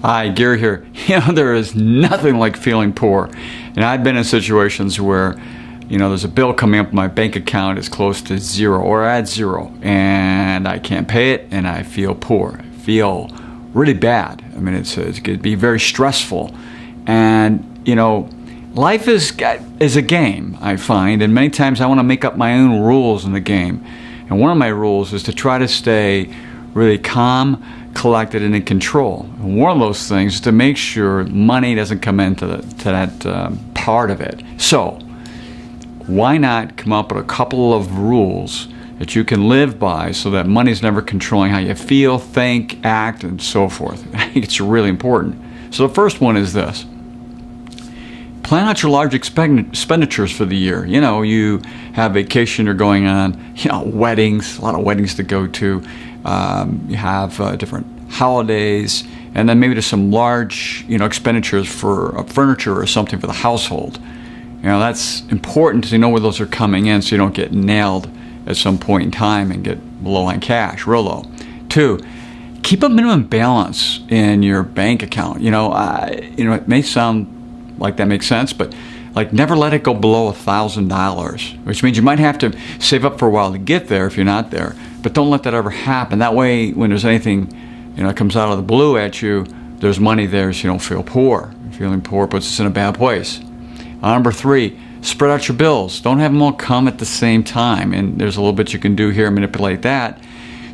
Hi, Gary here. There is nothing like feeling poor. And I've been in situations where, there's a bill coming up, my bank account is close to zero or at zero, and I can't pay it, and I feel poor. I feel really bad. I mean, it's going to be very stressful. And, life is a game, I find, and many times I want to make up my own rules in the game. And one of my rules is to try to stay really calm, collected, and in control. And one of those things is to make sure money doesn't come into that part of it. So why not come up with a couple of rules that you can live by so that money's never controlling how you feel, think, act, and so forth. I think it's really important. So the first one is this. Plan out your large expenditures for the year. You have vacation you're going on, weddings, a lot of weddings to go to. You have different holidays, and then maybe there's some large, expenditures for furniture or something for the household. That's important to know where those are coming in so you don't get nailed at some point in time and get low on cash, real low. 2, keep a minimum balance in your bank account. It may sound like that makes sense, but never let it go below $1,000, which means you might have to save up for a while to get there if you're not there. But don't let that ever happen. That way, when there's anything, that comes out of the blue at you, there's money there so you don't feel poor. Feeling poor puts us in a bad place. Number 3, spread out your bills. Don't have them all come at the same time. And there's a little bit you can do here, manipulate that,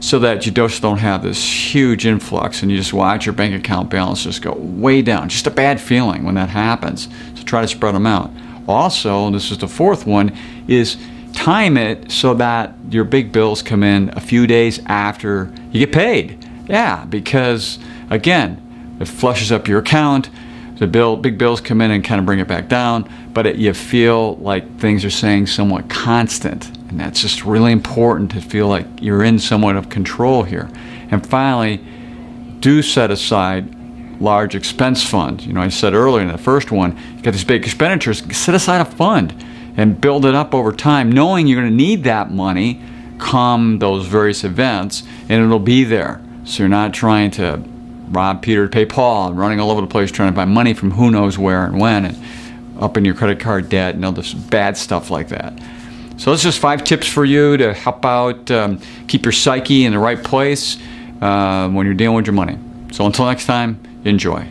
so that you just don't have this huge influx and you just watch your bank account balance just go way down. Just a bad feeling when that happens. So try to spread them out. Also, and this is the 4th one, is time it so that your big bills come in a few days after you get paid. Yeah, because again, it flushes up your account. The big bills come in and kind of bring it back down, but you feel like things are staying somewhat constant. And that's just really important to feel like you're in somewhat of control here. And finally, do set aside large expense funds. I said earlier in the first one, you got these big expenditures, set aside a fund and build it up over time, knowing you're going to need that money come those various events, and it'll be there. So you're not trying to rob Peter to pay Paul and running all over the place trying to buy money from who knows where and when, and up in your credit card debt and all this bad stuff like that. So that's just 5 tips for you to help out, keep your psyche in the right place when you're dealing with your money. So until next time, enjoy.